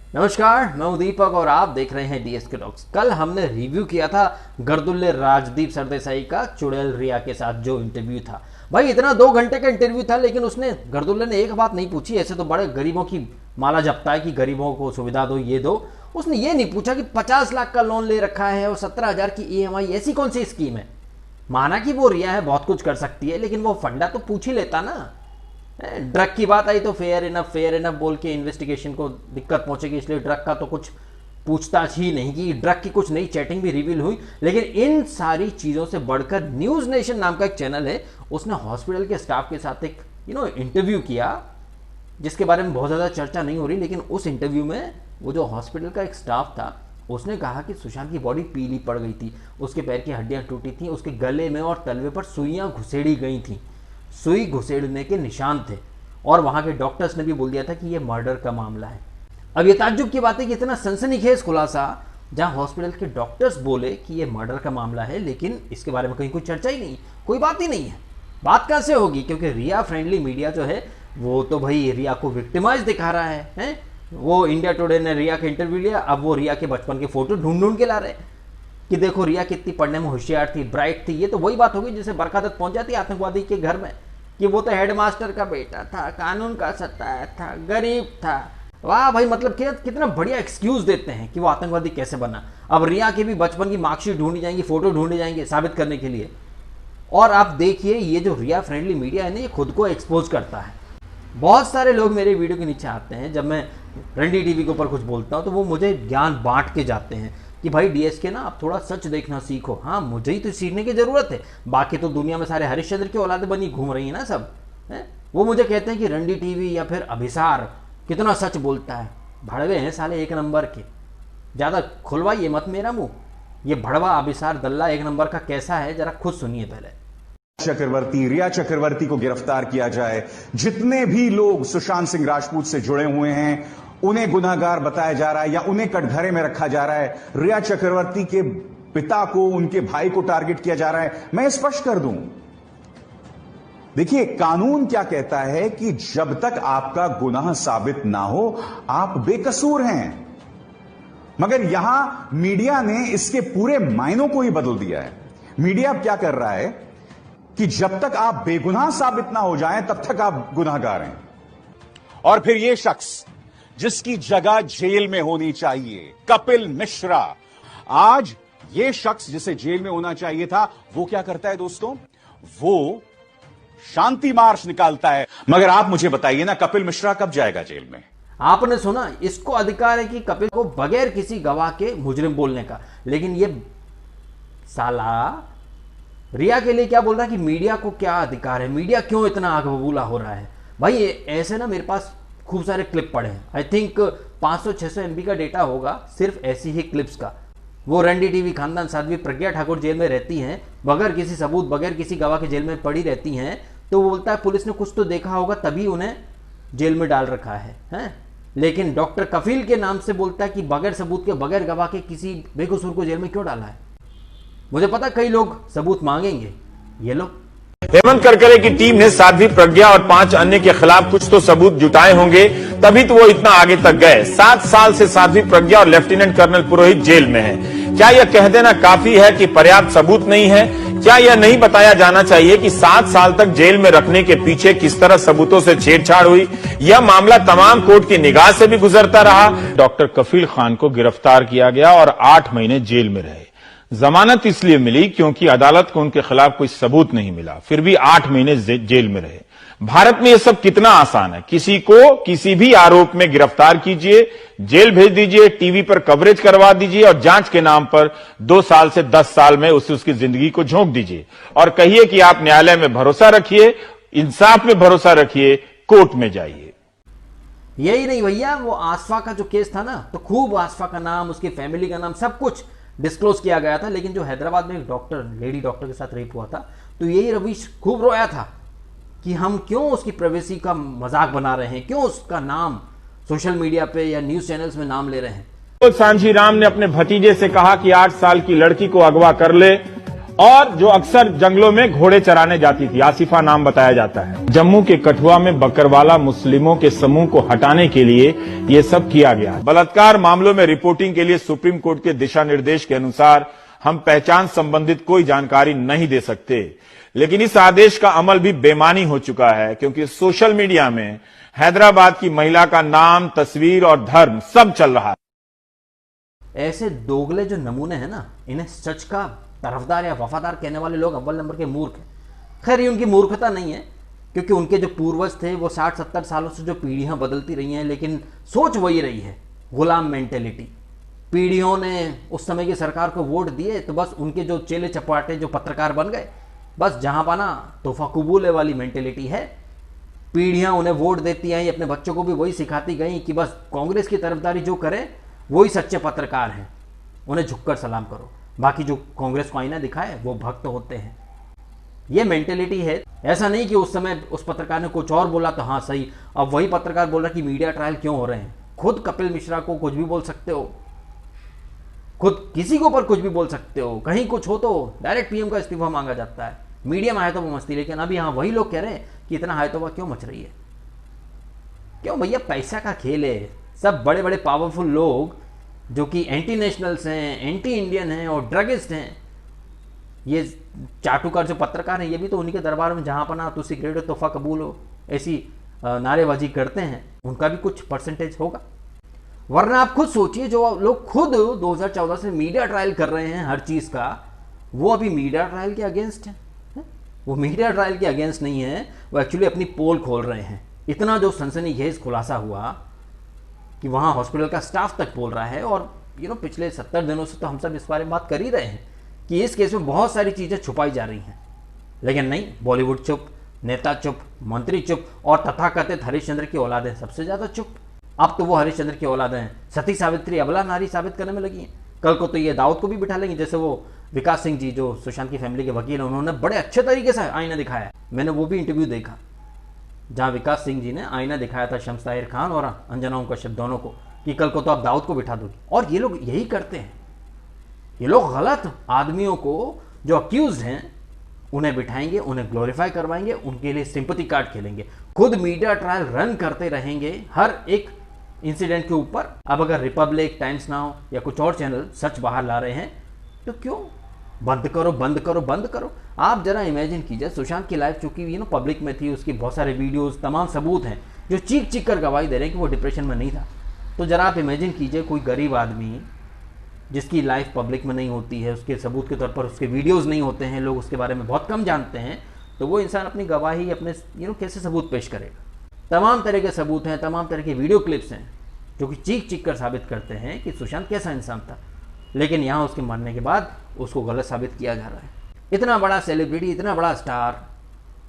नमस्कार, मैं हूं दीपक और आप देख रहे हैं डीएसके टॉक्स। कल हमने रिव्यू किया था गर्दुल्ले राजदीप सरदेसाई का चुड़ैल रिया के साथ जो इंटरव्यू था। भाई इतना 2 घंटे का इंटरव्यू था, लेकिन उसने गर्दुल्ले ने एक बात नहीं पूछी। ऐसे तो बड़े गरीबों की माला जपता है कि गरीबों को सुविधा दो, ये दो। उसने ये नहीं पूछा कि 50 लाख का लोन ले रखा है और 17,000 की ईएमआई, ऐसी कौन सी स्कीम है। माना कि वो रिया है, बहुत कुछ कर सकती है, लेकिन वो फंडा तो पूछ ही लेता ना। ड्रग की बात आई तो फेयर इनफ बोल के इन्वेस्टिगेशन को दिक्कत पहुंचेगी, इसलिए ड्रग का तो कुछ पूछताछ ही नहीं की। ड्रग की कुछ नई चैटिंग भी रिवील हुई, लेकिन इन सारी चीज़ों से बढ़कर न्यूज़ नेशन नाम का एक चैनल है, उसने हॉस्पिटल के स्टाफ के साथ एक इंटरव्यू किया, जिसके बारे में बहुत ज़्यादा चर्चा नहीं हो रही। लेकिन उस इंटरव्यू में वो जो हॉस्पिटल का एक स्टाफ था, उसने कहा कि सुशांत की बॉडी पीली पड़ गई थी, उसके पैर की हड्डियाँ टूटी थी, उसके गले में और तलवे पर सुइयाँ घुसेड़ी गई थी, सुई घुसेड़ने के निशान थे, और वहां के डॉक्टर्स ने भी बोल दिया था कि यह मर्डर का मामला है। अब ये ताज्जुब की बात है कि इतना सनसनीखेज खुलासा, जहां हॉस्पिटल के डॉक्टर्स बोले कि यह मर्डर का मामला है, लेकिन इसके बारे में कहीं कोई चर्चा ही नहीं, कोई बात ही नहीं है। बात कैसे होगी? क्योंकि रिया फ्रेंडली मीडिया जो है वो तो भाई रिया को विक्टिमाइज दिखा रहा है? वो इंडिया टुडे ने रिया का इंटरव्यू लिया, अब वो रिया के बचपन के फोटो ढूंढ ढूंढ के ला रहे कि देखो रिया कितनी पढ़ने में होशियार थी, ब्राइट थी। ये तो वही बात होगी जैसे बरकत पहुंच जाती है आतंकवादी के घर में कि वो तो हेडमास्टर का बेटा था, कानून का सताया था, गरीब था। वाह भाई, मतलब कितना बढ़िया एक्सक्यूज देते हैं कि वो आतंकवादी कैसे बना। अब रिया के भी बचपन की मार्कशीट ढूंढी जाएंगी, फोटो ढूंढे जाएंगे साबित करने के लिए। और आप देखिए, ये जो रिया फ्रेंडली मीडिया है ना, ये खुद को एक्सपोज करता है। बहुत सारे लोग मेरे वीडियो के नीचे आते हैं, जब मैं रंडी टीवी के ऊपर कुछ बोलता हूँ तो वो मुझे ज्ञान बांट के जाते हैं कि भाई डीएसके ना आप थोड़ा सच देखना सीखो। हाँ, मुझे ही तो सीखने की जरूरत है, बाकी तो दुनिया में सारे हरिश्चंद्र की औलादे बनी घूम रही है ना सब है? वो मुझे कहते हैं कि रंडी टीवी या फिर अभिसार कितना सच बोलता है। भड़वे हैं साले एक नंबर के, ज़्यादा खुलवाइए मत मेरा मुंह। ये भड़वा अभिसार दल्ला एक नंबर का कैसा है, जरा खुद सुनिए पहले। रिया चक्रवर्ती को गिरफ्तार किया जाए। जितने भी लोग सुशांत सिंह राजपूत से जुड़े हुए हैं उन्हें गुनाहगार बताया जा रहा है या उन्हें कटघरे में रखा जा रहा है। रिया चक्रवर्ती के पिता को, उनके भाई को टारगेट किया जा रहा है। मैं स्पष्ट कर दूं, देखिए कानून क्या कहता है कि जब तक आपका गुनाह साबित ना हो आप बेकसूर हैं। मगर यहां मीडिया ने इसके पूरे मायनों को ही बदल दिया है। मीडिया अब क्या कर रहा है कि जब तक आप बेगुनाह साबित ना हो जाएं तब तक आप गुनाहगार हैं। और फिर यह शख्स जिसकी जगह जेल में होनी चाहिए, कपिल मिश्रा, आज यह शख्स जिसे जेल में होना चाहिए था, वो क्या करता है दोस्तों? वो शांति मार्च निकालता है। मगर आप मुझे बताइए ना, कपिल मिश्रा कब जाएगा जेल में? आपने सुना, इसको अधिकार है कि कपिल को बगैर किसी गवाह के मुजरिम बोलने का, लेकिन ये साला रिया के लिए क्या बोल रहा है कि मीडिया को क्या अधिकार है, मीडिया क्यों इतना आग बबूला हो रहा है। भाई ऐसे ना मेरे पास खूब सारे क्लिप पड़े हैं, आई थिंक 500-600 MB का डेटा होगा सिर्फ ऐसी ही क्लिप्स का। वो रंडी टीवी खानदान साध्वी प्रज्ञा ठाकुर जेल में रहती हैं, बगैर किसी सबूत, बगैर किसी गवाह के जेल में पड़ी रहती हैं। तो वो बोलता है पुलिस ने कुछ तो देखा होगा तभी उन्हें जेल में डाल रखा है? लेकिन डॉक्टर कफील के नाम से बोलता है कि बगैर सबूत के, बगैर गवाह के किसी बेकसूर को जेल में क्यों डाला है। मुझे पता कई लोग सबूत मांगेंगे, ये लो। हेमंत करकरे की टीम ने साध्वी प्रज्ञा और 5 अन्य के खिलाफ कुछ तो सबूत जुटाए होंगे, तभी तो वो इतना आगे तक गए। 7 साल से साध्वी प्रज्ञा और लेफ्टिनेंट कर्नल पुरोहित जेल में हैं। क्या यह कह देना काफी है कि पर्याप्त सबूत नहीं है? क्या यह नहीं बताया जाना चाहिए कि 7 साल तक जेल में रखने के पीछे किस तरह सबूतों से छेड़छाड़ हुई? यह मामला तमाम कोर्ट की निगाह से भी गुजरता रहा। डॉक्टर कफील खान को गिरफ्तार किया गया और 8 महीने जेल में रहे। जमानत इसलिए मिली क्योंकि अदालत को उनके खिलाफ कोई सबूत नहीं मिला, फिर भी 8 महीने जेल में रहे। भारत में यह सब कितना आसान है। किसी को किसी भी आरोप में गिरफ्तार कीजिए, जेल भेज दीजिए, टीवी पर कवरेज करवा दीजिए और जांच के नाम पर 2 साल से 10 साल में उसकी जिंदगी को झोंक दीजिए और कहिए कि आप न्यायालय में भरोसा रखिए, इंसाफ में भरोसा रखिए, कोर्ट में जाइए। यही नहीं भैया, वो आसफा का जो केस था ना, तो खूब आसफा का नाम, उसकी फैमिली का नाम, सब कुछ डिस्क्लोज किया गया था। लेकिन जो हैदराबाद में एक डॉक्टर, लेडी डॉक्टर के साथ रेप हुआ था, तो यही रवीश खूब रोया था कि हम क्यों उसकी प्राइवेसी का मजाक बना रहे हैं, क्यों उसका नाम सोशल मीडिया पे या न्यूज चैनल्स में नाम ले रहे हैं। तो सांझी राम ने अपने भतीजे से कहा कि 8 साल की लड़की को अगवा कर ले और जो अक्सर जंगलों में घोड़े चराने जाती थी, आसिफा नाम बताया जाता है। जम्मू के कठुआ में बकरवाला मुस्लिमों के समूह को हटाने के लिए ये सब किया गया। बलात्कार मामलों में रिपोर्टिंग के लिए सुप्रीम कोर्ट के दिशा निर्देश के अनुसार हम पहचान संबंधित कोई जानकारी नहीं दे सकते, लेकिन इस आदेश का अमल भी बेमानी हो चुका है, क्योंकि सोशल मीडिया में हैदराबाद की महिला का नाम, तस्वीर और धर्म सब चल रहा है। ऐसे दोगले जो नमूने हैं ना, इन्हें सच का तरफदार या वफादार कहने वाले लोग अव्वल नंबर के मूर्ख हैं। खैर ये उनकी मूर्खता नहीं है, क्योंकि उनके जो पूर्वज थे वो 60-70 सालों से जो पीढ़ियां बदलती रही हैं, लेकिन सोच वही रही है, गुलाम मेंटेलिटी। पीढ़ियों ने उस समय की सरकार को वोट दिए तो बस उनके जो चेले चपाटे जो पत्रकार बन गए, बस जहां पाना तोहफा कबूले वाली मेंटेलिटी है। पीढ़ियां उन्हें वोट देती आई, अपने बच्चों को भी वही सिखाती गई कि बस कांग्रेस की तरफदारी जो करें वही सच्चे पत्रकार हैं, उन्हें झुककर सलाम करो, बाकी जो कांग्रेस को आईना दिखाए वो भक्त होते हैं। ये मेंटेलिटी है। ऐसा नहीं कि उस समय उस पत्रकार ने कुछ और बोला तो हाँ सही, अब वही पत्रकार बोल रहा कि मीडिया ट्रायल क्यों हो रहे हैं। खुद कपिल मिश्रा को कुछ भी बोल सकते हो, खुद किसी के ऊपर कुछ भी बोल सकते हो, कहीं कुछ हो तो डायरेक्ट पीएम का इस्तीफा मांगा जाता है। मीडिया में आए तो वो मस्ती, लेकिन अभी हाँ वही लोग कह रहे हैं कि इतना हाय तौबा क्यों मच रही है। क्यों भैया, पैसा का खेल है। सब बड़े बड़े पावरफुल लोग जो कि एंटी नेशनल्स हैं, एंटी इंडियन हैं और ड्रगिस्ट हैं, ये चाटुकार जो पत्रकार हैं, ये भी तो उन्हीं के दरबार में जहां पना तो सिगरेट तोहफा कबूल हो ऐसी नारेबाजी करते हैं, उनका भी कुछ परसेंटेज होगा। वरना आप खुद सोचिए, जो लोग खुद 2014 से मीडिया ट्रायल कर रहे हैं हर चीज का, वो अभी मीडिया ट्रायल के अगेंस्ट हैं। वो मीडिया ट्रायल के अगेंस्ट नहीं है, वो एक्चुअली अपनी पोल खोल रहे हैं। इतना जो सनसनीखेज खुलासा हुआ कि वहां हॉस्पिटल का स्टाफ तक बोल रहा है, और पिछले 70 दिनों से तो हम सब इस बारे में बात कर ही रहे हैं कि इस केस में बहुत सारी चीजें छुपाई जा रही हैं। लेकिन नहीं, बॉलीवुड चुप, नेता चुप, मंत्री चुप, और तथाकथित हरिश्चंद्र की औलादें सबसे ज्यादा चुप। अब तो वो हरिश्चंद्र की औलादें सती सावित्री अबला नारी साबित करने में लगी हैं। कल को तो ये दाऊद को भी बिठा लेंगे, जैसे वो विकास सिंह जी जो सुशांत की फैमिली के वकील हैं, उन्होंने बड़े अच्छे तरीके से आईना दिखाया। मैंने वो भी इंटरव्यू देखा जहां विकास सिंह जी ने आईना दिखाया था शम्स ताहिर खान और अंजना कश्यप दोनों को, कि कल को तो आप दाऊद को बिठा दोगे। और ये लोग यही करते हैं, ये लोग गलत आदमियों को जो अक्यूज हैं उन्हें बिठाएंगे, उन्हें ग्लोरीफाई करवाएंगे, उनके लिए सिंपैथी कार्ड खेलेंगे, खुद मीडिया ट्रायल रन करते रहेंगे हर एक इंसिडेंट के ऊपर। अब अगर रिपब्लिक, टाइम्स नाउ या कुछ और चैनल सच बाहर ला रहे हैं तो क्यों बंद करो, बंद करो, बंद करो। आप जरा इमेजिन कीजिए, सुशांत की लाइफ चूंकि पब्लिक में थी, उसकी बहुत सारे वीडियोस, तमाम सबूत हैं जो चीख चीख कर गवाही दे रहे हैं कि वो डिप्रेशन में नहीं था। तो जरा आप इमेजिन कीजिए, कोई गरीब आदमी जिसकी लाइफ पब्लिक में नहीं होती है, उसके सबूत के तौर पर उसके वीडियोस नहीं होते हैं, लोग उसके बारे में बहुत कम जानते हैं, तो वो इंसान अपनी गवाही अपने कैसे सबूत पेश करेगा। तमाम तरह के सबूत हैं, तमाम तरह के वीडियो क्लिप्स हैं जो कि चीख चीख कर साबित करते हैं कि सुशांत कैसा इंसान था, लेकिन यहाँ उसके मरने के बाद उसको गलत साबित किया जा रहा है। इतना बड़ा सेलिब्रिटी, इतना बड़ा स्टार,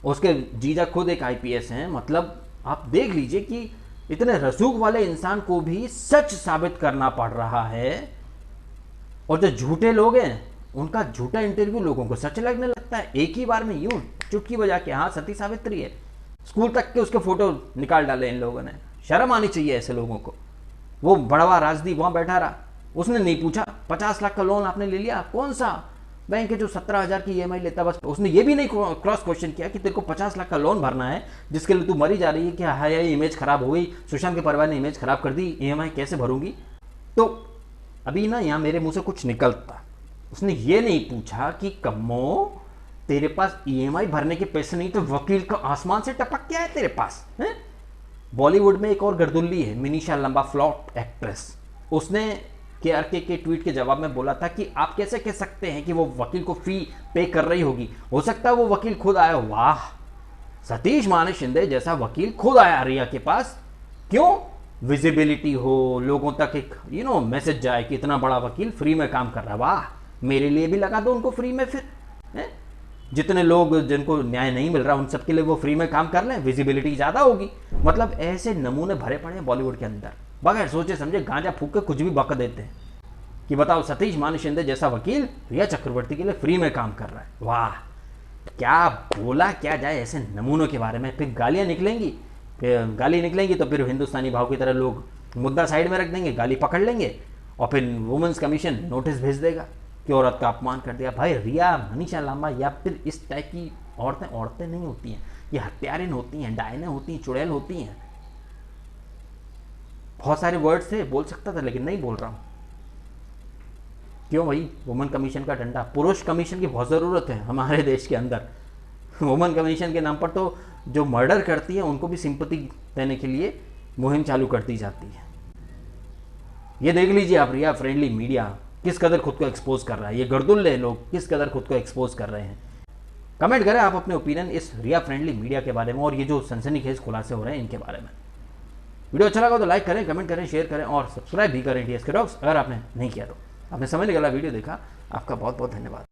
उसके जीजा खुद एक आईपीएस हैं। मतलब आप देख लीजिए कि इतने रसूख वाले इंसान को भी सच साबित करना पड़ रहा है, और जो झूठे लोग हैं उनका झूठा इंटरव्यू लोगों को सच लगने लगता है एक ही बार में, यूं चुटकी बजा के। हाँ, सती सावित्री है, स्कूल तक के उसके फोटो निकाल डाले इन लोगों ने। शर्म आनी चाहिए ऐसे लोगों को। वो बड़वा राजदीप वहां बैठा रहा, उसने नहीं पूछा 50 लाख का लोन आपने ले लिया, कौन सा बैंक है जो 17,000 की ईएमआई लेता, बस उसने ये भी नहीं क्रॉस क्वेश्चन किया कि तेरे को 50 लाख का लोन भरना है जिसके लिए तू मरी जा रही है, कि हाय इमेज खराब हो गई, सुशांत के परिवार ने इमेज खराब कर दी, ईएमआई कैसे भरूंगी। तो अभी ना यहाँ मेरे मुंह से कुछ निकलता, उसने ये नहीं पूछा कि कम्मो तेरे पास ईएमआई भरने के पैसे नहीं तो वकील का आसमान से टपक क्या है तेरे पास है? बॉलीवुड में एक और गर्दुल्ली है, मिनीशा लंबा, फ्लॉट एक्ट्रेस। उसने केआरके के ट्वीट के जवाब में बोला था कि आप कैसे कह सकते हैं कि वो वकील को फी पे कर रही होगी, हो सकता है वो वकील खुद आया। वाह, सतीश माने शिंदे जैसा वकील खुद आया रिया के पास, क्यों? विजिबिलिटी हो, लोगों तक एक मैसेज जाए कि इतना बड़ा वकील फ्री में काम कर रहा है। वाह, मेरे लिए भी लगा दो उनको फ्री में फिर है? जितने लोग जिनको न्याय नहीं मिल रहा उन सबके लिए वो फ्री में काम कर लें, विजिबिलिटी ज्यादा होगी। मतलब ऐसे नमूने भरे पड़े हैं बॉलीवुड के अंदर, बगैर सोचे समझे गांजा फूक के कुछ भी बक देते हैं कि बताओ सतीश माने शिंदे जैसा वकील रिया चक्रवर्ती के लिए फ्री में काम कर रहा है। वाह, क्या बोला क्या जाए ऐसे नमूनों के बारे में। फिर गालियां निकलेंगी, फिर गाली निकलेंगी तो फिर हिंदुस्तानी भाव की तरह लोग मुद्दा साइड में रख देंगे, गाली पकड़ लेंगे और फिर वुमेन्स कमीशन नोटिस भेज देगा। कि औरत का अपमान कर दिया। भाई रिया, मनीषा लांबा या फिर इस टाइप की औरतें नहीं होती हैं, ये हत्यारिन होती हैं, डायने होती हैं, चुड़ैल होती हैं। बहुत सारे वर्ड्स थे, बोल सकता था लेकिन नहीं बोल रहा हूँ। क्यों भाई? वुमेन कमीशन का डंडा, पुरुष कमीशन की बहुत ज़रूरत है हमारे देश के अंदर। वुमेन कमीशन के नाम पर तो जो मर्डर करती है उनको भी सिंपैथी देने के लिए मुहिम चालू कर दी जाती है। ये देख लीजिए आप, रिया फ्रेंडली मीडिया किस कदर खुद को एक्सपोज कर रहा है, ये गर्दुल्ले लोग किस कदर खुद को एक्सपोज कर रहे हैं। कमेंट करें आप अपने ओपिनियन इस रिया फ्रेंडली मीडिया के बारे में और ये जो सनसनीखेज खुलासे हो रहे हैं इनके बारे में। वीडियो अच्छा लगा तो लाइक करें, कमेंट करें, शेयर करें और सब्सक्राइब भी करें डीएसके टॉक्स। अगर आपने नहीं किया तो। आपने समय निकाला, वीडियो देखा, आपका बहुत बहुत धन्यवाद।